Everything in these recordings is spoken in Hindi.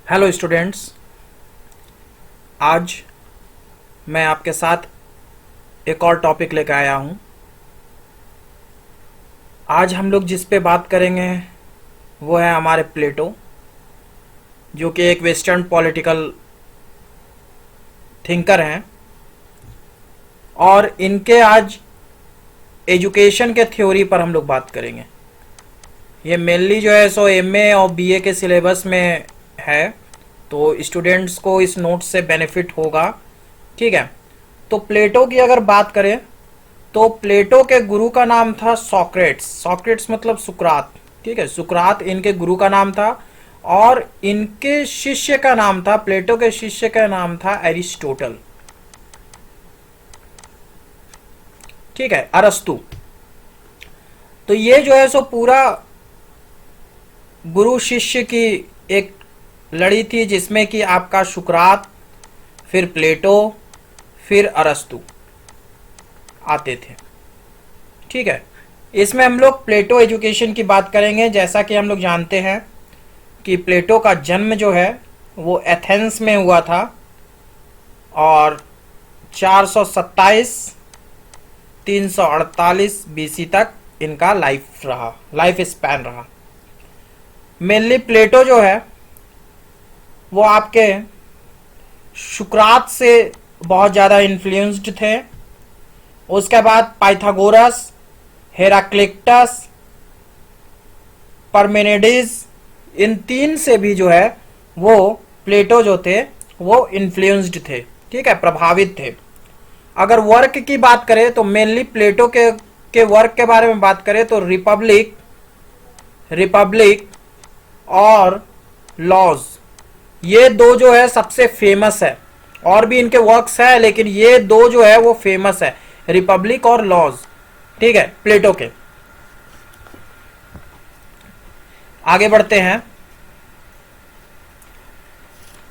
Hello students. आज मैं आपके साथ एक और टॉपिक लेकर आया हूँ। आज हम लोग जिस पे बात करेंगे वो है हमारे प्लेटो, जो कि एक वेस्टर्न पॉलिटिकल थिंकर हैं। और इनके आज एजुकेशन के थ्योरी पर हम लोग बात करेंगे। ये मेनली जो है सो एमए और बीए के सिलेबस में है, तो स्टूडेंट्स को इस नोट से बेनिफिट होगा। ठीक है, तो प्लेटो की अगर बात करें तो प्लेटो के गुरु का नाम था सॉक्रेट्स। सॉक्रेट्स मतलब सुकरात। ठीक है, सुकरात इनके गुरु का नाम था और इनके शिष्य का नाम था, प्लेटो के शिष्य का नाम था एरिस्टोटल। ठीक है, अरस्तु। तो ये जो है सो पूरा गुरु शिष्य की एक लड़ी थी, जिसमें कि आपका सुकरात, फिर प्लेटो, फिर अरस्तु आते थे। ठीक है, इसमें हम लोग प्लेटो एजुकेशन की बात करेंगे। जैसा कि हम लोग जानते हैं कि प्लेटो का जन्म जो है वो एथेंस में हुआ था और 427 348 बीसी तक इनका लाइफ स्पैन रहा। मेनली प्लेटो जो है वो आपके सुकरात से बहुत ज़्यादा इन्फ्लुएंस्ड थे। उसके बाद पाइथागोरस, हेराक्लिटस, परमेनिडिस, इन तीन से भी जो है वो प्लेटो जो थे वो इन्फ्लुएंस्ड थे। ठीक है, प्रभावित थे। अगर वर्क की बात करें तो मेनली प्लेटो के वर्क के बारे में बात करें तो रिपब्लिक और लॉज, ये दो जो है सबसे फेमस है। और भी इनके वर्क्स है, लेकिन ये दो जो है वो फेमस है, रिपब्लिक और लॉज। ठीक है, प्लेटो के। आगे बढ़ते हैं।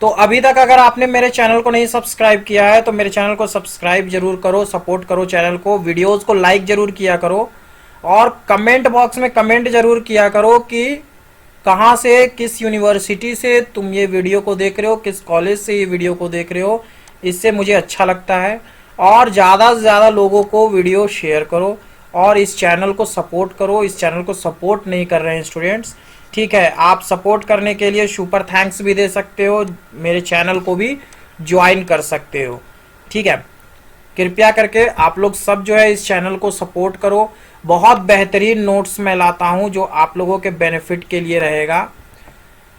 तो अभी तक अगर आपने मेरे चैनल को नहीं सब्सक्राइब किया है तो मेरे चैनल को सब्सक्राइब जरूर करो, सपोर्ट करो चैनल को, वीडियोस को लाइक जरूर किया करो और कमेंट बॉक्स में कमेंट जरूर किया करो कि कहाँ से, किस यूनिवर्सिटी से तुम ये वीडियो को देख रहे हो, किस कॉलेज से ये वीडियो को देख रहे हो। इससे मुझे अच्छा लगता है। और ज़्यादा से ज़्यादा लोगों को वीडियो शेयर करो और इस चैनल को सपोर्ट करो। इस चैनल को सपोर्ट नहीं कर रहे हैं स्टूडेंट्स। ठीक है, आप सपोर्ट करने के लिए सुपर थैंक्स भी दे सकते हो, मेरे चैनल को भी ज्वाइन कर सकते हो। ठीक है, कृपया करके आप लोग सब जो है इस चैनल को सपोर्ट करो। बहुत बेहतरीन नोट्स मैं लाता हूं जो आप लोगों के बेनिफिट के लिए रहेगा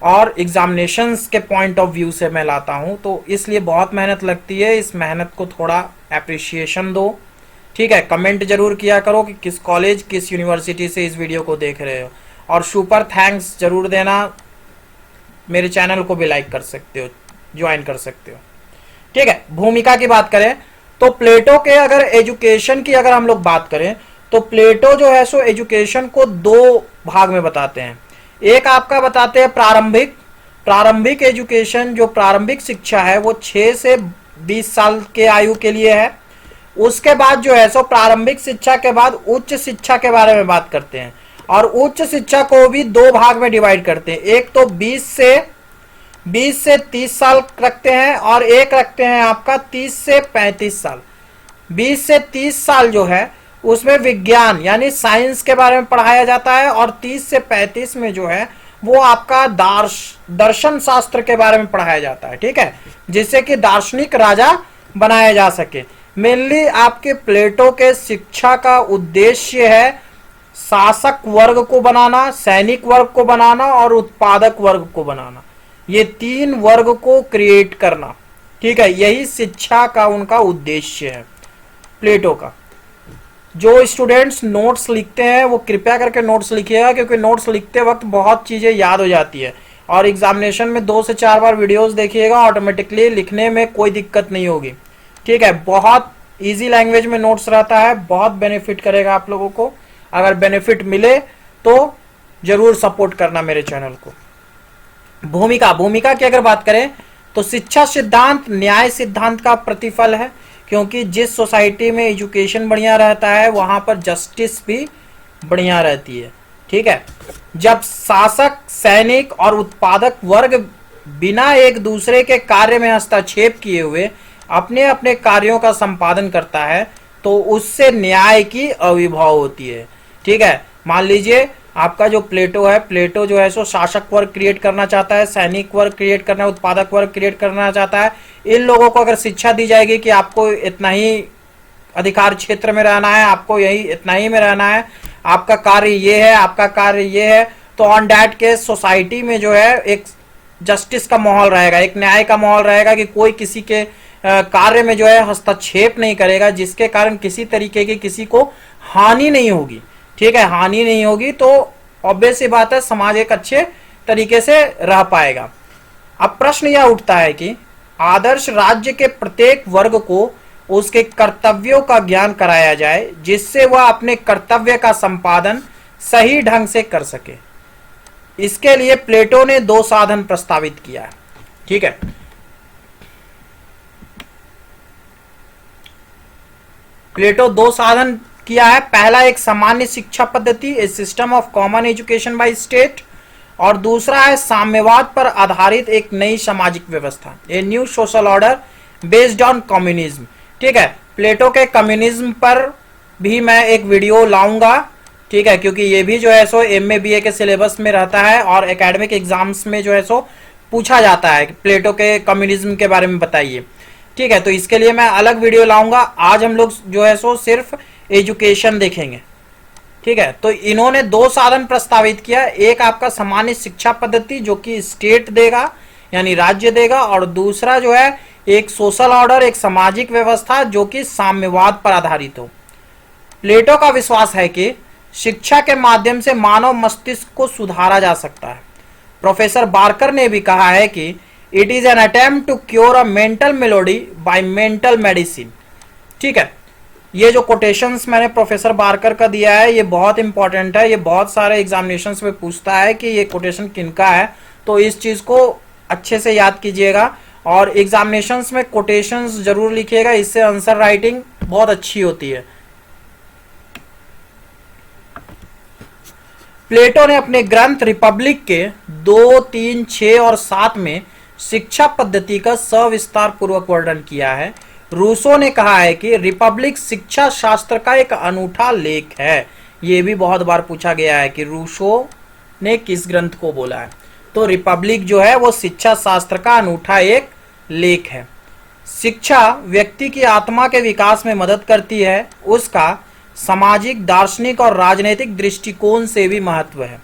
और एग्जामिनेशंस के पॉइंट ऑफ व्यू से मैं लाता हूं, तो इसलिए बहुत मेहनत लगती है। इस मेहनत को थोड़ा अप्रिशिएशन दो। ठीक है, कमेंट जरूर किया करो कि किस कॉलेज, किस यूनिवर्सिटी से इस वीडियो को देख रहे हो और सुपर थैंक्स जरूर देना। मेरे चैनल को भी लाइक कर सकते हो, ज्वाइन कर सकते हो। ठीक है, भूमिका की बात करें तो प्लेटो के अगर एजुकेशन की अगर हम लोग बात करें तो प्लेटो जो है सो एजुकेशन को दो भाग में बताते हैं। एक आपका बताते हैं प्रारंभिक एजुकेशन, जो प्रारंभिक शिक्षा है वो 6 से 20 साल के आयु के लिए है। उसके बाद जो है सो प्रारंभिक शिक्षा के बाद उच्च शिक्षा के बारे में बात करते हैं और उच्च शिक्षा को भी दो भाग में डिवाइड करते हैं। एक तो 20 से 30 साल रखते हैं और एक रखते हैं आपका 30 से 35 साल। 20 से 30 साल जो है उसमें विज्ञान यानी साइंस के बारे में पढ़ाया जाता है और 30 से 35 में जो है वो आपका दर्शन शास्त्र के बारे में पढ़ाया जाता है। ठीक है, जिससे कि दार्शनिक राजा बनाया जा सके। मेनली आपके प्लेटो के शिक्षा का उद्देश्य है शासक वर्ग को बनाना, सैनिक वर्ग को बनाना और उत्पादक वर्ग को बनाना। ये तीन वर्ग को क्रिएट करना। ठीक है, यही शिक्षा का उनका उद्देश्य है प्लेटो का। जो स्टूडेंट्स नोट्स लिखते हैं वो कृपया करके नोट्स लिखिएगा, क्योंकि नोट्स लिखते वक्त बहुत चीज़ें याद हो जाती है और एग्जामिनेशन में 2 से 4 बार वीडियोस देखिएगा, ऑटोमेटिकली लिखने में कोई दिक्कत नहीं होगी। ठीक है, बहुत इजी लैंग्वेज में नोट्स रहता है, बहुत बेनिफिट करेगा आप लोगों को। अगर बेनिफिट मिले तो जरूर सपोर्ट करना मेरे चैनल को। भूमिका की अगर बात करें तो शिक्षा सिद्धांत न्याय सिद्धांत का प्रतिफल है, क्योंकि जिस सोसाइटी में एजुकेशन बढ़िया रहता है वहां पर जस्टिस भी बढ़िया रहती है। ठीक है, जब शासक, सैनिक और उत्पादक वर्ग बिना एक दूसरे के कार्य में हस्तक्षेप किए हुए अपने अपने कार्यों का संपादन करता है तो उससे न्याय की आविर्भाव होती है। ठीक है, मान लीजिए आपका जो प्लेटो है, प्लेटो जो है सो शासक वर्ग क्रिएट करना चाहता है, सैनिक वर्ग क्रिएट करना है, उत्पादक वर्ग क्रिएट करना चाहता है। इन लोगों को अगर शिक्षा दी जाएगी कि आपको इतना ही अधिकार क्षेत्र में रहना है, आपको यही इतना ही में रहना है, आपका कार्य ये है, आपका कार्य ये है, तो ऑन डैट केस सोसाइटी में जो है एक जस्टिस का माहौल रहेगा, एक न्याय का माहौल रहेगा कि कोई किसी के कार्य में जो है हस्तक्षेप नहीं करेगा, जिसके कारण किसी तरीके की किसी को हानि नहीं होगी। ठीक है, हानि नहीं होगी तो ऑब्वियस सी बात है समाज एक अच्छे तरीके से रह पाएगा। अब प्रश्न यह उठता है कि आदर्श राज्य के प्रत्येक वर्ग को उसके कर्तव्यों का ज्ञान कराया जाए जिससे वह अपने कर्तव्य का संपादन सही ढंग से कर सके। इसके लिए प्लेटो ने दो साधन प्रस्तावित किया है। ठीक है, प्लेटो दो साधन किया है। पहला एक सामान्य शिक्षा पद्धति, a system of common education by state, और दूसरा है साम्यवाद पर आधारित एक नई सामाजिक व्यवस्था, a new social order based on communism. ठीक है, प्लेटो के कम्युनिज्म पर भी मैं एक वीडियो लाऊंगा। ठीक है, क्योंकि ये भी जो है सो एमए बीए के सिलेबस में रहता है और एकेडमिक एग्जाम्स में जो है सो पूछा जाता है प्लेटो के कम्युनिज्म के बारे में बताइए। ठीक है, तो इसके लिए मैं अलग वीडियो लाऊंगा। आज हम लोग जो है सो सिर्फ एजुकेशन देखेंगे। ठीक है, तो इन्होंने दो साधन प्रस्तावित किया, एक आपका सामान्य शिक्षा पद्धति जो कि स्टेट देगा यानी राज्य देगा, और दूसरा जो है एक सोशल ऑर्डर, एक सामाजिक व्यवस्था जो कि साम्यवाद पर आधारित हो। प्लेटो का विश्वास है कि शिक्षा के माध्यम से मानव मस्तिष्क को सुधारा जा सकता है। प्रोफेसर बार्कर ने भी कहा है कि it is an attempt to cure a mental melody by mental medicine. ठीक है, ये जो कोटेशंस मैंने प्रोफेसर बार्कर का दिया है ये बहुत इंपॉर्टेंट है, ये बहुत सारे एग्जामिनेशंस में पूछता है कि ये कोटेशन किनका है, तो इस चीज को अच्छे से याद कीजिएगा और एग्जामिनेशंस में कोटेशंस जरूर लिखिएगा, इससे आंसर राइटिंग बहुत अच्छी होती है। प्लेटो ने अपने ग्रंथ रिपब्लिक के 2, 3, 6 और 7 में शिक्षा पद्धति का सविस्तार पूर्वक वर्णन किया है। रूसो ने कहा है कि रिपब्लिक शिक्षा शास्त्र का एक अनूठा लेख है। यह भी बहुत बार पूछा गया है कि रूसो ने किस ग्रंथ को बोला है, तो रिपब्लिक जो है वो शिक्षा शास्त्र का अनूठा एक लेख है। शिक्षा व्यक्ति की आत्मा के विकास में मदद करती है, उसका सामाजिक, दार्शनिक और राजनीतिक दृष्टिकोण से भी महत्व है।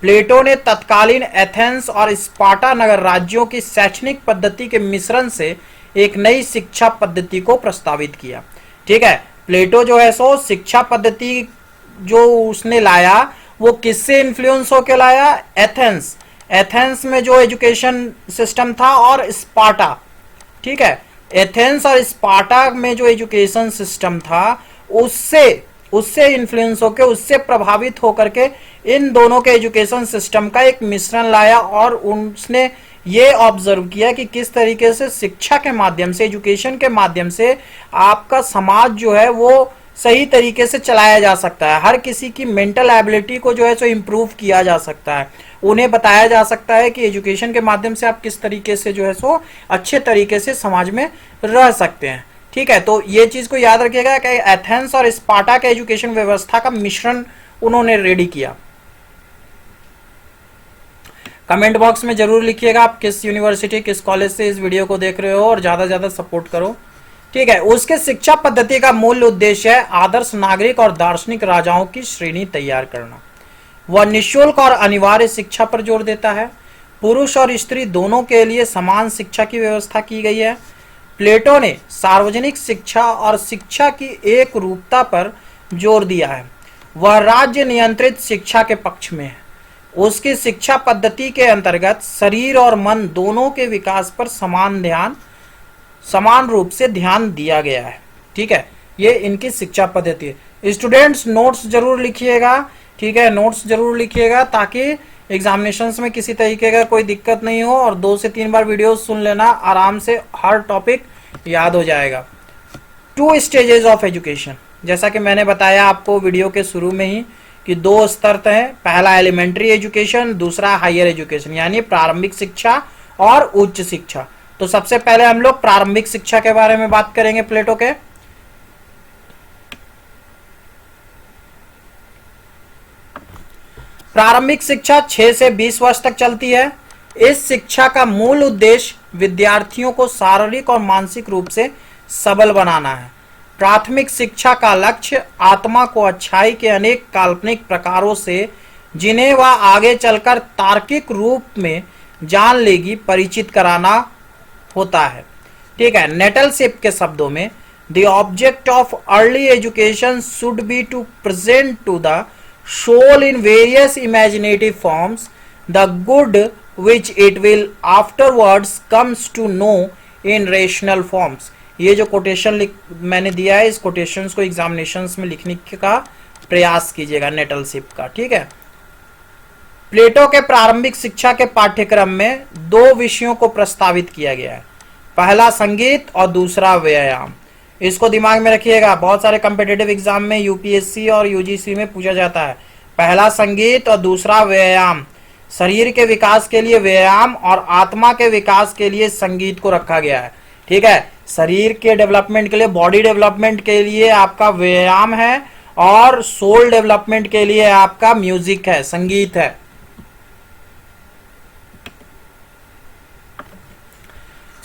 प्लेटो ने तत्कालीन एथेंस और स्पार्टा नगर राज्यों की शैक्षणिक पद्धति के मिश्रण से एक नई शिक्षा पद्धति को प्रस्तावित किया। ठीक है, प्लेटो जो है सो शिक्षा पद्धति जो उसने लाया वो किससे इन्फ्लुएंस होकर लाया? एथेंस, एथेंस में जो एजुकेशन सिस्टम था और स्पार्टा। ठीक है, एथेंस और स्पार्टा में जो एजुकेशन सिस्टम था उससे इन्फ्लुएंस होकर, उससे प्रभावित होकर के इन दोनों के एजुकेशन सिस्टम का एक मिश्रण लाया और उसने ये ऑब्जर्व किया कि किस तरीके से शिक्षा के माध्यम से, एजुकेशन के माध्यम से आपका समाज जो है वो सही तरीके से चलाया जा सकता है। हर किसी की मेंटल एबिलिटी को जो है सो इम्प्रूव किया जा सकता है। उन्हें बताया जा सकता है कि एजुकेशन के माध्यम से आप किस तरीके से जो है सो अच्छे तरीके से समाज में रह सकते हैं। ठीक है, तो ये चीज को याद रखिएगा कि एथेंस और स्पार्टा के एजुकेशन व्यवस्था का मिश्रण उन्होंने रेडी किया। कमेंट बॉक्स में जरूर लिखिएगा आप किस यूनिवर्सिटी, किस कॉलेज से इस वीडियो को देख रहे हो और ज्यादा से ज्यादा सपोर्ट करो। ठीक है, उसके शिक्षा पद्धति का मूल उद्देश्य है आदर्श नागरिक और दार्शनिक राजाओं की श्रेणी तैयार करना। वह निःशुल्क और अनिवार्य शिक्षा पर जोर देता है। पुरुष और स्त्री दोनों के लिए समान शिक्षा की व्यवस्था की गई है। प्लेटो ने सार्वजनिक शिक्षा और शिक्षा की एक रूपता पर जोर दिया है। वह राज्य नियंत्रित शिक्षा के पक्ष में है। उसकी शिक्षा पद्धति के अंतर्गत शरीर और मन दोनों के विकास पर समान रूप से ध्यान दिया गया है। ठीक है, ये इनकी शिक्षा पद्धति है। स्टूडेंट्स नोट्स जरूर लिखिएगा। ठीक है, नोट्स जरूर लिखिएगा ताकि एग्जामिनेशंस में किसी तरीके का कोई दिक्कत नहीं हो और 2 से 3 बार वीडियो सुन लेना, आराम से हर टॉपिक याद हो जाएगा। 2 स्टेजेस ऑफ एजुकेशन, जैसा कि मैंने बताया आपको वीडियो के शुरू में ही कि 2 स्तर हैं। पहला एलिमेंट्री एजुकेशन, दूसरा हायर एजुकेशन यानी प्रारंभिक शिक्षा और उच्च शिक्षा। तो सबसे पहले हम लोग प्रारंभिक शिक्षा के बारे में बात करेंगे प्लेटो के। प्रारंभिक शिक्षा 6 से 20 वर्ष तक चलती है। इस शिक्षा का मूल उद्देश्य विद्यार्थियों को शारीरिक और मानसिक रूप से सबल बनाना है। प्राथमिक शिक्षा का लक्ष्य आत्मा को अच्छाई के अनेक काल्पनिक प्रकारों से, जिन्हें वह आगे चलकर तार्किक रूप में जान लेगी, परिचित कराना होता है। ठीक है, नेटलशिप के शब्दों में, the object of early education should be to present to the soul in various imaginative forms the good which it will afterwards comes to know in rational forms। ये जो कोटेशन मैंने दिया है, इस कोटेशंस को एग्जामिनेशंस में लिखने का प्रयास कीजिएगा नेटलशिप का। ठीक है, प्लेटो के प्रारंभिक शिक्षा के पाठ्यक्रम में 2 विषयों को प्रस्तावित किया गया है, पहला संगीत और दूसरा व्यायाम। इसको दिमाग में रखिएगा, बहुत सारे कॉम्पिटिटिव एग्जाम में यूपीएससी और यूजीसी में पूछा जाता है। पहला संगीत और दूसरा व्यायाम। शरीर के विकास के लिए व्यायाम और आत्मा के विकास के लिए संगीत को रखा गया है। ठीक है, शरीर के डेवलपमेंट के लिए, बॉडी डेवलपमेंट के लिए आपका व्यायाम है और सोल डेवलपमेंट के लिए आपका म्यूजिक है, संगीत है।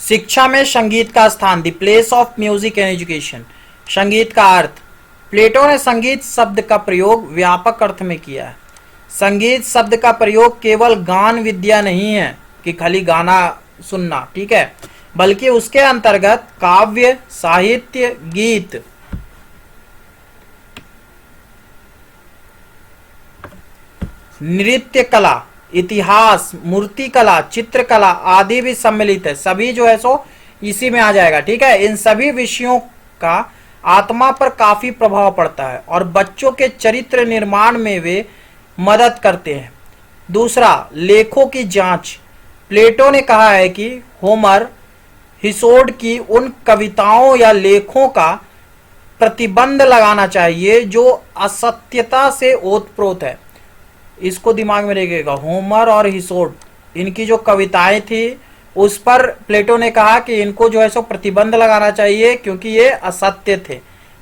शिक्षा में संगीत का स्थान, the place of music in education. संगीत का अर्थ, प्लेटो ने संगीत शब्द का प्रयोग व्यापक अर्थ में किया है। संगीत शब्द का प्रयोग केवल गान विद्या नहीं है कि खाली गाना सुनना, ठीक है, बल्कि उसके अंतर्गत काव्य, साहित्य, गीत, नृत्य कला, इतिहास, मूर्ति कला, चित्रकला आदि भी सम्मिलित है। सभी जो है सो इसी में आ जाएगा। ठीक है, इन सभी विषयों का आत्मा पर काफी प्रभाव पड़ता है और बच्चों के चरित्र निर्माण में वे मदद करते हैं। दूसरा, लेखों की जांच। प्लेटो ने कहा है कि होमर, हिसोड की उन कविताओं या लेखों का प्रतिबंध लगाना चाहिए जो असत्यता से ओतप्रोत है। इसको दिमाग में रखिएगा, होमर और हिसोड, इनकी जो कविताएं थी उस पर प्लेटो ने कहा कि इनको जो है सो प्रतिबंध लगाना चाहिए क्योंकि ये असत्य थे।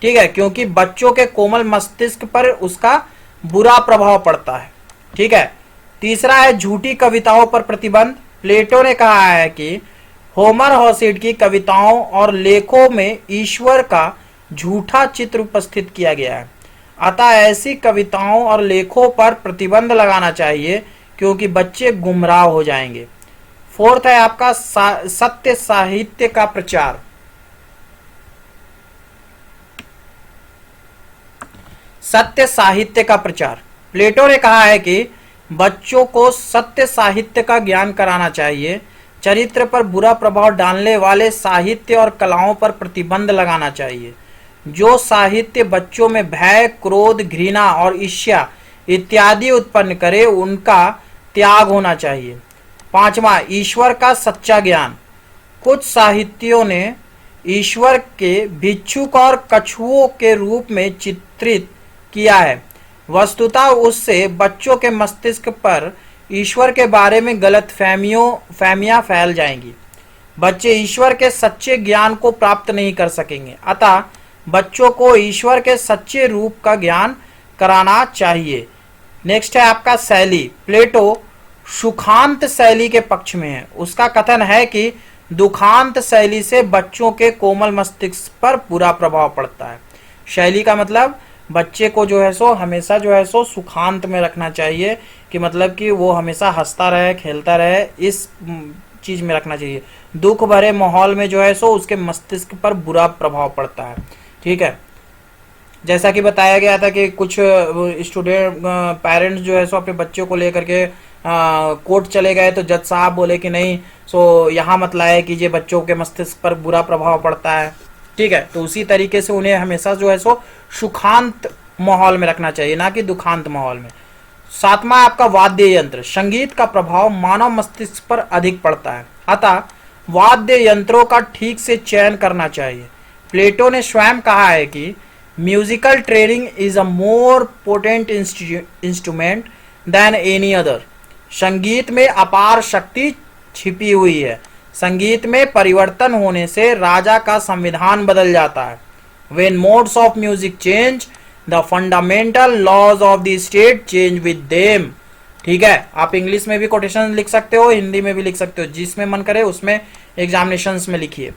ठीक है, क्योंकि बच्चों के कोमल मस्तिष्क पर उसका बुरा प्रभाव पड़ता है। ठीक है, तीसरा है झूठी कविताओं पर प्रतिबंध। प्लेटो ने कहा है कि होमर, हौसिड की कविताओं और लेखों में ईश्वर का झूठा चित्र उपस्थित किया गया है, अतः ऐसी कविताओं और लेखों पर प्रतिबंध लगाना चाहिए क्योंकि बच्चे गुमराह हो जाएंगे। फोर्थ है आपका सत्य साहित्य का प्रचार। सत्य साहित्य का प्रचार। प्लेटो ने कहा है कि बच्चों को सत्य साहित्य का ज्ञान कराना चाहिए। चरित्र पर बुरा प्रभाव डालने वाले साहित्य और कलाओं पर प्रतिबंध लगाना चाहिए। जो साहित्य बच्चों में भय, क्रोध, घृणा और ईर्ष्या इत्यादि उत्पन्न करे, उनका त्याग होना चाहिए। पांचवा, ईश्वर का सच्चा ज्ञान। कुछ साहित्यों ने ईश्वर के भिक्षुक और कछुओं के रूप में चित्रित किया है। वस्तुतः उससे बच्चों के मस्तिष्क पर ईश्वर के बारे में गलत फहमियां फैल जाएंगी। बच्चे ईश्वर के सच्चे ज्ञान को प्राप्त नहीं कर सकेंगे, अतः बच्चों को ईश्वर के सच्चे रूप का ज्ञान कराना चाहिए। नेक्स्ट है आपका शैली। प्लेटो सुखांत शैली के पक्ष में है। उसका कथन है कि दुखांत शैली से बच्चों के कोमल मस्तिष्क पर बुरा प्रभाव पड़ता है। शैली का मतलब बच्चे को जो है सो हमेशा जो है सो सुखांत में रखना चाहिए, कि मतलब कि वो हमेशा हंसता रहे, खेलता रहे, इस चीज में रखना चाहिए। दुख भरे माहौल में जो है सो उसके मस्तिष्क पर बुरा प्रभाव पड़ता है। ठीक है, जैसा कि बताया गया था कि कुछ स्टूडेंट पेरेंट्स जो है सो अपने बच्चों को लेकर के कोर्ट चले गए, तो जज साहब बोले कि नहीं, सो यहाँ मत लाया कीजिए, बच्चों के मस्तिष्क पर बुरा प्रभाव पड़ता है। ठीक है, तो उसी तरीके से उन्हें हमेशा जो है सो सुखांत माहौल में रखना चाहिए, ना कि दुखांत माहौल में। सातवां आपका वाद्य यंत्र। संगीत का प्रभाव मानव मस्तिष्क पर अधिक पड़ता है, अतः वाद्य यंत्रों का ठीक से चयन करना चाहिए। प्लेटो ने स्वयं कहा है कि musical training is a more potent instrument than any other. संगीत में अपार शक्ति छिपी हुई है। संगीत में परिवर्तन होने से राजा का संविधान बदल जाता है। When modes of music change, the fundamental laws of the state change with them। ठीक है, आप इंग्लिश में भी कोटेशन लिख सकते हो, हिंदी में भी लिख सकते हो, जिसमें मन करे उसमें एग्जामिनेशंस में लिखिए।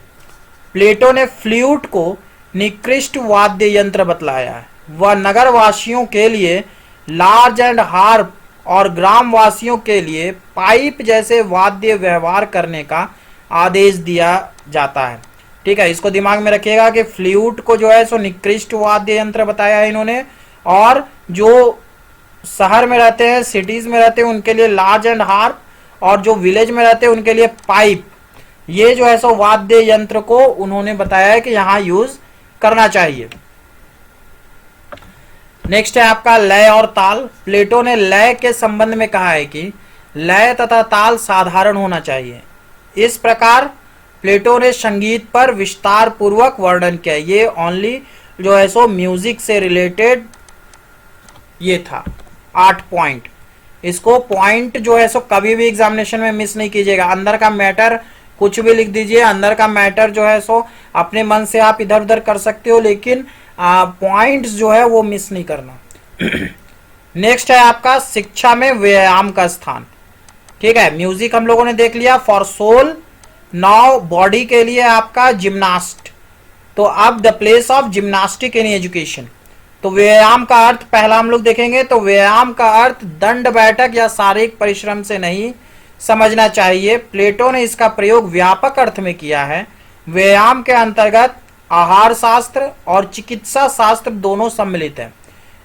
प्लेटो ने फ्लूट को निकृष्ट वाद्य यंत्र बतलाया है। वह नगरवासियों के लिए लार्ज एंड हार्प और ग्रामवासियों के लिए पाइप जैसे वाद्य व्यवहार करने का आदेश दिया जाता है। ठीक है, इसको दिमाग में रखिएगा कि फ्लूट को जो है सो निकृष्ट वाद्य यंत्र बताया है इन्होंने, और जो शहर में रहते हैं, सिटीज में रहते हैं, उनके लिए लार्ज एंड हार्प, और जो विलेज में रहते हैं उनके लिए पाइप। ये जो है सो वाद्य यंत्र को उन्होंने बताया है कि यहां यूज करना चाहिए। नेक्स्ट है आपका लय और ताल। प्लेटो ने लय के संबंध में कहा है कि लय तथा ताल साधारण होना चाहिए। इस प्रकार प्लेटो ने संगीत पर विस्तार पूर्वक वर्णन किया। ये ओनली जो है सो म्यूजिक से रिलेटेड ये था 8 पॉइंट। इसको पॉइंट जो है सो कभी भी एग्जामिनेशन में मिस नहीं कीजिएगा। अंदर का मैटर कुछ भी लिख दीजिए, अंदर का मैटर जो है सो अपने मन से आप इधर उधर कर सकते हो, लेकिन पॉइंट्स जो है वो मिस नहीं करना। नेक्स्ट है आपका शिक्षा में व्यायाम का स्थान। ठीक है, म्यूजिक हम लोगों ने देख लिया फॉर सोल। नाउ बॉडी के लिए आपका जिम्नास्ट। तो अब the place of gymnastic in education. तो व्यायाम का अर्थ पहला हम लोग देखेंगे। तो व्यायाम का अर्थ दंड बैठक या शारीरिक परिश्रम से नहीं समझना चाहिए। प्लेटो ने इसका प्रयोग व्यापक अर्थ में किया है। व्यायाम के अंतर्गत आहार शास्त्र और चिकित्सा शास्त्र दोनों सम्मिलित हैं।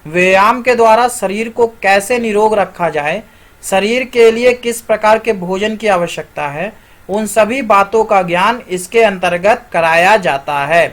व्यायाम के द्वारा शरीर को कैसे निरोग रखा जाए, शरीर के लिए किस प्रकार के भोजन की आवश्यकता है, उन सभी बातों का ज्ञान इसके अंतर्गत कराया जाता है।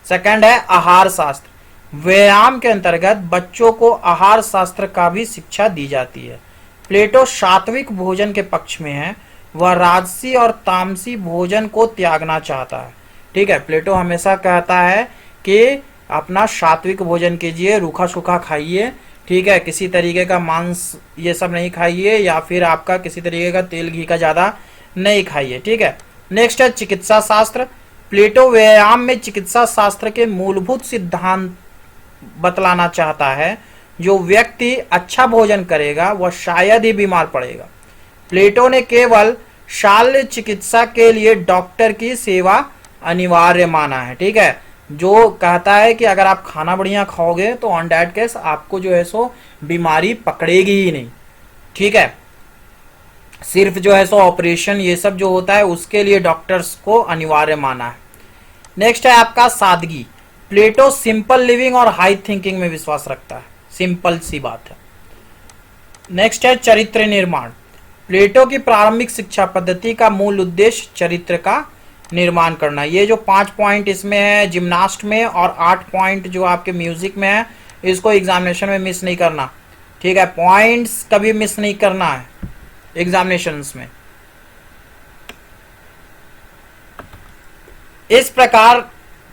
सेकंड है आहार शास्त्र। व्यायाम के अंतर्गत बच्चों को आहार शास्त्र का भी शिक्षा दी जाती है। प्लेटो सात्विक भोजन के पक्ष में है। वह राजसी और तामसी भोजन को त्यागना चाहता है। ठीक है, प्लेटो हमेशा कहता है कि अपना सात्विक भोजन कीजिए, रूखा सूखा खाइए। ठीक है, किसी तरीके का मांस ये सब नहीं खाइए, या फिर आपका किसी तरीके का तेल घी का ज्यादा नहीं खाइए। ठीक है, नेक्स्ट है चिकित्सा शास्त्र। प्लेटो व्यायाम में चिकित्सा शास्त्र के मूलभूत सिद्धांत बतलाना चाहता है। जो व्यक्ति अच्छा भोजन करेगा वह शायद ही बीमार पड़ेगा। प्लेटो ने केवल शल्य चिकित्सा के लिए डॉक्टर की सेवा अनिवार्य माना है। ठीक है, जो कहता है कि अगर आप खाना बढ़िया खाओगे तो ऑन दैट केस आपको जो है सो बीमारी पकड़ेगी ही नहीं। ठीक है, सिर्फ जो है सो ऑपरेशन ये सब जो होता है उसके लिए डॉक्टर्स को अनिवार्य माना है। नेक्स्ट है आपका सादगी। प्लेटो सिंपल लिविंग और हाई थिंकिंग में विश्वास रखता है। सिंपल सी बात है। नेक्स्ट है चरित्र निर्माण। प्लेटो की प्रारंभिक शिक्षा पद्धति का मूल उद्देश्य चरित्र का निर्माण करना। ये जो 5 पॉइंट इसमें है जिम्नास्ट में, और 8 पॉइंट जो आपके म्यूजिक में है, इसको एग्जामिनेशन में मिस नहीं करना। ठीक है, पॉइंट्स कभी मिस नहीं करना है एग्जामिनेशंस में। इस प्रकार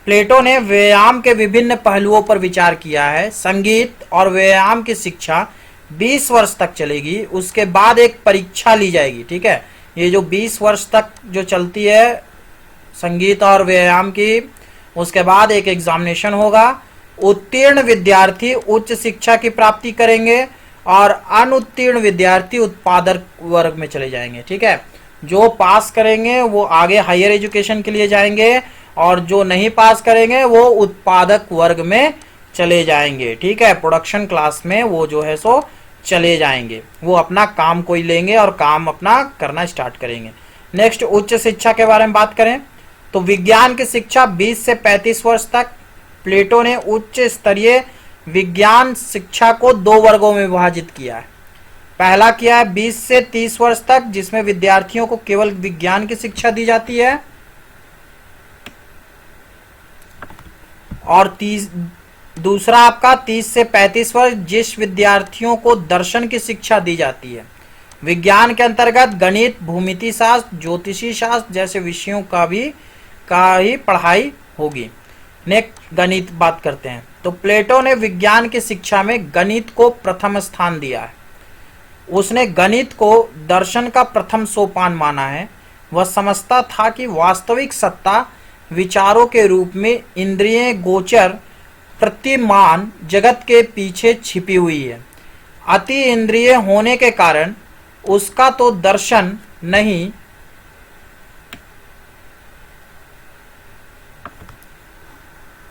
प्लेटो ने व्यायाम के विभिन्न पहलुओं पर विचार किया है। संगीत और व्यायाम की शिक्षा 20 वर्ष तक चलेगी। उसके बाद एक परीक्षा ली जाएगी। ठीक है, ये जो 20 वर्ष तक जो चलती है संगीत और व्यायाम की, उसके बाद एक एग्जामिनेशन होगा। उत्तीर्ण विद्यार्थी उच्च शिक्षा की प्राप्ति करेंगे और अनुत्तीर्ण विद्यार्थी उत्पादक वर्ग में चले जाएंगे। ठीक है, जो पास करेंगे वो आगे हायर एजुकेशन के लिए जाएंगे, और जो नहीं पास करेंगे वो उत्पादक वर्ग में चले जाएंगे। ठीक है, प्रोडक्शन क्लास में वो जो है सो चले जाएंगे। वो अपना काम कोई लेंगे और काम अपना करना स्टार्ट करेंगे। नेक्स्ट उच्च शिक्षा के बारे में बात करें तो विज्ञान की शिक्षा 20 से 35 वर्ष तक। प्लेटो ने उच्च स्तरीय विज्ञान शिक्षा को 2 वर्गों में विभाजित किया है। पहला किया है 20 से 30 वर्ष तक, जिसमें विद्यार्थियों को केवल विज्ञान की शिक्षा दी जाती है, और दूसरा आपका 30 से 35 वर्ष, जिस विद्यार्थियों को दर्शन की शिक्षा दी जाती है। विज्ञान के अंतर्गत गणित, भूमिति शास्त्र, ज्योतिषी शास्त्र जैसे विषयों का ही पढ़ाई होगी। नेक्स्ट गणित बात करते हैं। तो प्लेटो ने विज्ञान की शिक्षा में गणित को प्रथम स्थान दिया है। उसने गणित को दर्शन का प्रथम सोपान माना है। वह समझता था कि वास्तविक सत्ता विचारों के रूप में इंद्रिय गोचर प्रतिमान जगत के पीछे छिपी हुई है। अति इंद्रिय होने के कारण उसका तो दर्शन नहीं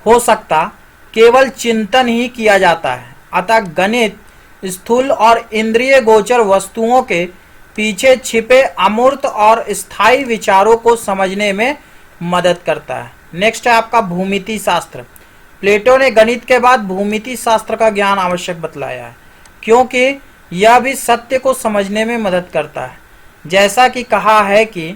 हो सकता, केवल चिंतन ही किया जाता है। अतः गणित स्थूल और इंद्रिय गोचर वस्तुओं के पीछे छिपे अमूर्त और स्थायी विचारों को समझने में मदद करता है। नेक्स्ट है आपका भूमिति शास्त्र। प्लेटो ने गणित के बाद भूमिति शास्त्र का ज्ञान आवश्यक बतलाया है, क्योंकि यह भी सत्य को समझने में मदद करता है। जैसा कि कहा है कि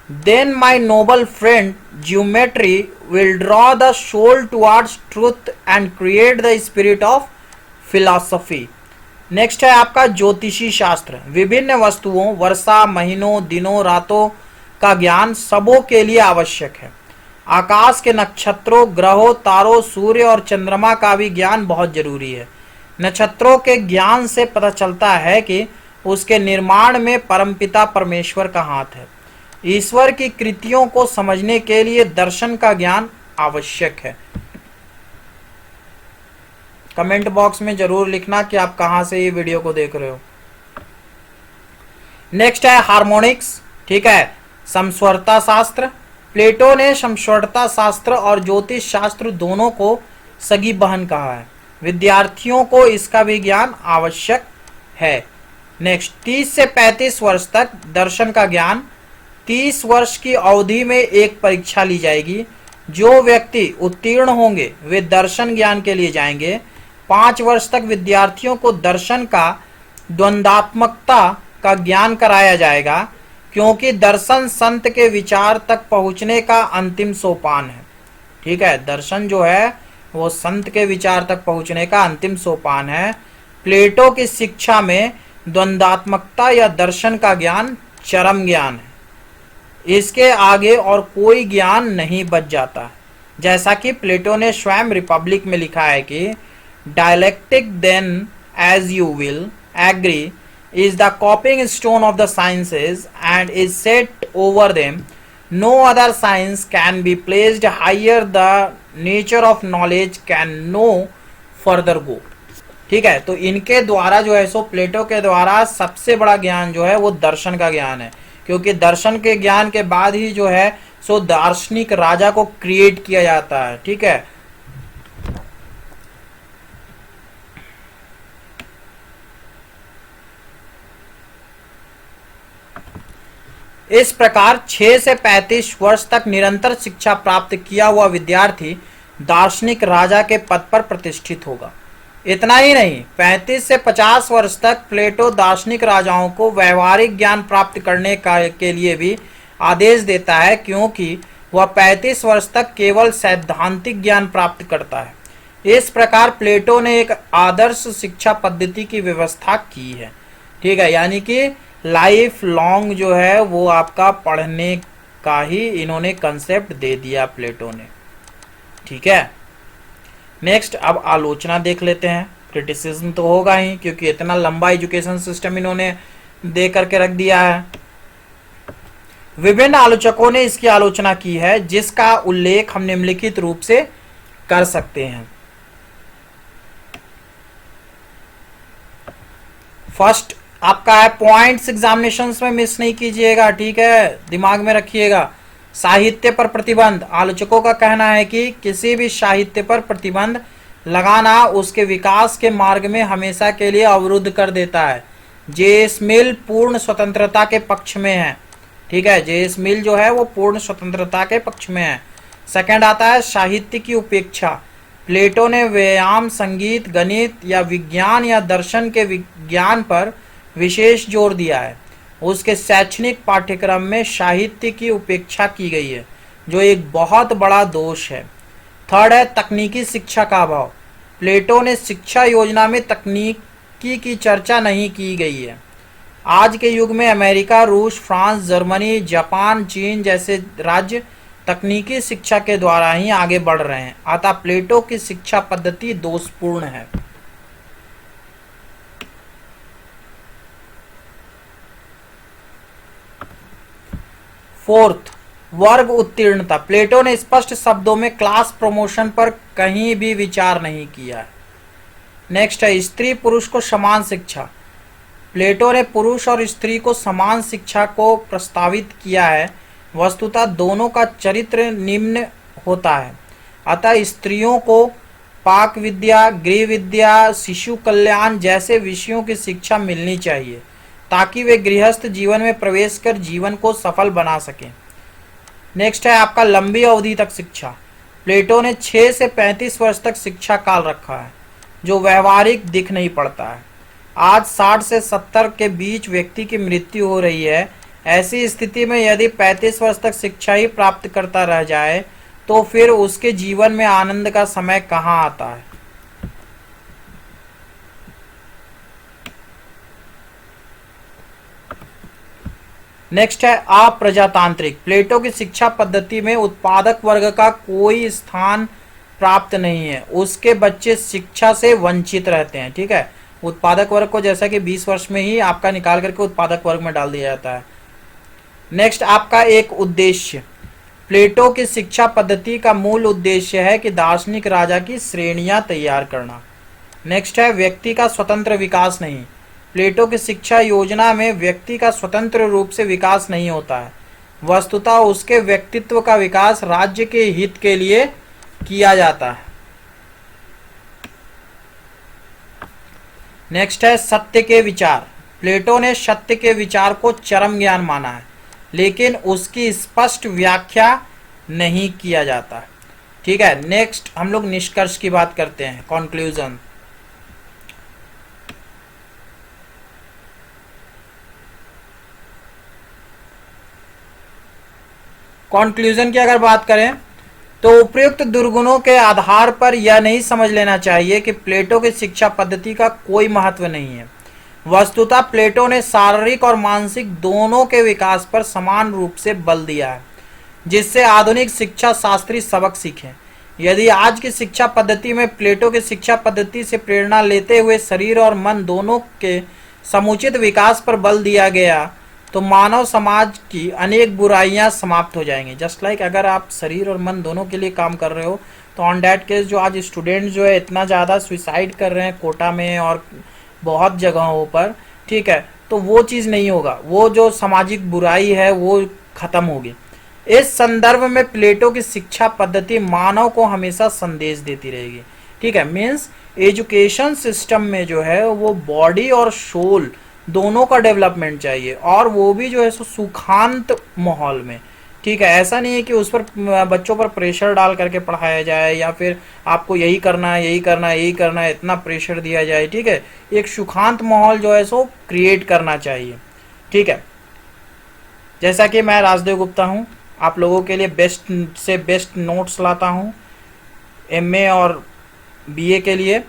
then my noble friend geometry will draw the soul towards truth and create the spirit of philosophy। Next है आपका ज्योतिषी शास्त्र। विभिन्न वस्तुओं, वर्षा, महीनों, दिनों, रातों का ज्ञान सबों के लिए आवश्यक है। आकाश के नक्षत्रों, ग्रहों, तारों, सूर्य और चंद्रमा का भी ज्ञान बहुत जरूरी है। नक्षत्रों के ज्ञान से पता चलता है कि उसके निर्माण में परमपिता परमेश्वर का हाथ है। ईश्वर की कृतियों को समझने के लिए दर्शन का ज्ञान आवश्यक है। कमेंट बॉक्स में जरूर लिखना कि आप कहां से ये वीडियो को देख रहे हो। नेक्स्ट है हार्मोनिक्स, ठीक है, समस्वरता शास्त्र। प्लेटो ने समस्वरता शास्त्र और ज्योतिष शास्त्र दोनों को सगी बहन कहा है। विद्यार्थियों को इसका भी ज्ञान आवश्यक है। नेक्स्ट 30 से 35 वर्ष तक दर्शन का ज्ञान। 30 वर्ष की अवधि में एक परीक्षा ली जाएगी। जो व्यक्ति उत्तीर्ण होंगे वे दर्शन ज्ञान के लिए जाएंगे। 5 वर्ष तक विद्यार्थियों को दर्शन का द्वंद्वात्मकता का ज्ञान कराया जाएगा, क्योंकि दर्शन संत के विचार तक पहुंचने का अंतिम सोपान है। ठीक है, दर्शन जो है वो संत के विचार तक पहुंचने का अंतिम सोपान है। प्लेटो की शिक्षा में द्वंद्वात्मकता या दर्शन का ज्ञान चरम ज्ञान है। इसके आगे और कोई ज्ञान नहीं बच जाता। जैसा कि प्लेटो ने स्वयं रिपब्लिक में लिखा है कि dialectic then as you will agree is the coping stone of the sciences and is set over them. No other science can be placed higher. The nature of knowledge can no further go. ठीक है, तो इनके द्वारा जो है सो प्लेटो के द्वारा सबसे बड़ा ज्ञान जो है वो दर्शन का ज्ञान है, क्योंकि दर्शन के ज्ञान के बाद ही जो है सो दार्शनिक राजा को क्रिएट किया जाता है। ठीक है, इस प्रकार 6 से 35 वर्ष तक निरंतर शिक्षा प्राप्त किया हुआ विद्यार्थी दार्शनिक राजा के पद पर प्रतिष्ठित होगा। इतना ही नहीं, 35 से 50 वर्ष तक प्लेटो दार्शनिक राजाओं को व्यवहारिक ज्ञान प्राप्त करने के लिए भी आदेश देता है, क्योंकि वह 35 वर्ष तक केवल सैद्धांतिक ज्ञान प्राप्त करता है। इस प्रकार प्लेटो ने एक आदर्श शिक्षा पद्धति की व्यवस्था की है। ठीक है, यानी कि लाइफ लॉन्ग जो है वो आपका पढ़ने का ही इन्होंने कंसेप्ट दे दिया प्लेटो ने। ठीक है, नेक्स्ट अब आलोचना देख लेते हैं। क्रिटिसिज्म तो होगा ही, क्योंकि इतना लंबा एजुकेशन सिस्टम इन्होंने दे करके रख दिया है। विभिन्न आलोचकों ने इसकी आलोचना की है, जिसका उल्लेख हम निम्नलिखित रूप से कर सकते हैं। फर्स्ट आपका है पॉइंट्स एग्जामिनेशंस में मिस नहीं कीजिएगा। ठीक है, दिमाग में रखिएगा। साहित्य पर प्रतिबंध। आलोचकों का कहना है कि किसी भी साहित्य पर प्रतिबंध लगाना उसके विकास के मार्ग में हमेशा के लिए अवरुद्ध कर देता है। जे.एस. मिल पूर्ण स्वतंत्रता के पक्ष में है। ठीक है, जे.एस. मिल जो है वो पूर्ण स्वतंत्रता के पक्ष में है। सेकंड आता है साहित्य की उपेक्षा। प्लेटो ने व्यायाम, संगीत, गणित या विज्ञान या दर्शन के विज्ञान पर विशेष जोर दिया है। उसके शैक्षणिक पाठ्यक्रम में साहित्य की उपेक्षा की गई है, जो एक बहुत बड़ा दोष है। थर्ड है तकनीकी शिक्षा का अभाव। प्लेटो ने शिक्षा योजना में तकनीकी की चर्चा नहीं की गई है। आज के युग में अमेरिका, रूस, फ्रांस, जर्मनी, जापान, चीन जैसे राज्य तकनीकी शिक्षा के द्वारा ही आगे बढ़ रहे हैं। अतः प्लेटो की शिक्षा पद्धति दोषपूर्ण है। फोर्थ, वर्ग उत्तीर्णता। प्लेटो ने स्पष्ट शब्दों में क्लास प्रमोशन पर कहीं भी विचार नहीं किया। नेक्स्ट है स्त्री पुरुष को समान शिक्षा। प्लेटो ने पुरुष और स्त्री को समान शिक्षा को प्रस्तावित किया है। वस्तुतः दोनों का चरित्र निम्न होता है, अतः स्त्रियों को पाक विद्या, गृह विद्या, शिशु कल्याण जैसे विषयों की शिक्षा मिलनी चाहिए ताकि वे गृहस्थ जीवन में प्रवेश कर जीवन को सफल बना सकें। नेक्स्ट है आपका लंबी अवधि तक शिक्षा। प्लेटो ने 6 से 35 वर्ष तक शिक्षा काल रखा है, जो व्यवहारिक दिख नहीं पड़ता है। आज 60 से 70 के बीच व्यक्ति की मृत्यु हो रही है। ऐसी स्थिति में यदि 35 वर्ष तक शिक्षा ही प्राप्त करता रह जाए तो फिर उसके जीवन में आनंद का समय कहाँ आता है। नेक्स्ट है अप्रजातांत्रिक। प्लेटो की शिक्षा पद्धति में उत्पादक वर्ग का कोई स्थान प्राप्त नहीं है, उसके बच्चे शिक्षा से वंचित रहते हैं। ठीक है, उत्पादक वर्ग को जैसा कि 20 वर्ष में ही आपका निकाल करके उत्पादक वर्ग में डाल दिया जाता है। नेक्स्ट आपका एक उद्देश्य। प्लेटो की शिक्षा पद्धति का मूल उद्देश्य है कि दार्शनिक राजा की श्रेणियां तैयार करना। नेक्स्ट है व्यक्ति का स्वतंत्र विकास नहीं। प्लेटो की शिक्षा योजना में व्यक्ति का स्वतंत्र रूप से विकास नहीं होता है, वस्तुतः उसके व्यक्तित्व का विकास राज्य के हित के लिए किया जाता है। नेक्स्ट है सत्य के विचार। प्लेटो ने सत्य के विचार को चरम ज्ञान माना है, लेकिन उसकी स्पष्ट व्याख्या नहीं किया जाता। ठीक है, नेक्स्ट हम लोग निष्कर्ष की बात करते हैं, कंक्लूजन। कंक्लूजन की अगर बात करें तो उपयुक्त दुर्गुणों के आधार पर यह नहीं समझ लेना चाहिए कि प्लेटो की शिक्षा पद्धति का कोई महत्व नहीं है। वस्तुतः प्लेटो ने शारीरिक और मानसिक दोनों के विकास पर समान रूप से बल दिया है, जिससे आधुनिक शिक्षा शास्त्री सबक सीखें। यदि आज की शिक्षा पद्धति में प्लेटो की शिक्षा पद्धति से प्रेरणा लेते हुए शरीर और मन दोनों के समुचित विकास पर बल दिया गया तो मानव समाज की अनेक बुराइयां समाप्त हो जाएंगी। जस्ट लाइक अगर आप शरीर और मन दोनों के लिए काम कर रहे हो तो ऑन डैट केस जो आज स्टूडेंट जो है इतना ज़्यादा सुसाइड कर रहे हैं कोटा में और बहुत जगहों पर, ठीक है, तो वो चीज़ नहीं होगा, वो जो सामाजिक बुराई है वो खत्म होगी। इस संदर्भ में प्लेटो की शिक्षा पद्धति मानव को हमेशा संदेश देती रहेगी। ठीक है, मीन्स एजुकेशन सिस्टम में जो है वो बॉडी और सोल दोनों का डेवलपमेंट चाहिए, और वो भी जो है सो सुखांत माहौल में। ठीक है, ऐसा नहीं है कि उस पर बच्चों पर प्रेशर डाल करके पढ़ाया जाए या फिर आपको यही करना है यही करना है यही करना है इतना प्रेशर दिया जाए। ठीक है, एक सुखांत माहौल जो है सो क्रिएट करना चाहिए। ठीक है, जैसा कि मैं राजदेव गुप्ता हूँ, आप लोगों के लिए बेस्ट से बेस्ट नोट्स लाता हूँ एमए और बीए के लिए,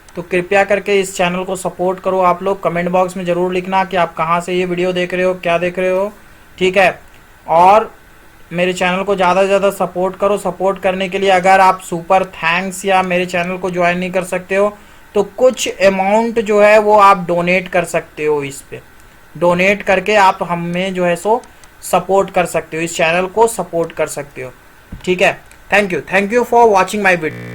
तो कृपया करके इस चैनल को सपोर्ट करो। आप लोग कमेंट बॉक्स में ज़रूर लिखना कि आप कहाँ से ये वीडियो देख रहे हो, क्या देख रहे हो। ठीक है, और मेरे चैनल को ज़्यादा से ज़्यादा सपोर्ट करो। सपोर्ट करने के लिए अगर आप सुपर थैंक्स या मेरे चैनल को ज्वाइन नहीं कर सकते हो तो कुछ अमाउंट जो है वो आप डोनेट कर सकते हो। इस पे डोनेट करके आप हमें जो है सो सपोर्ट कर सकते हो, इस चैनल को सपोर्ट कर सकते हो। ठीक है, thank you for watching my video.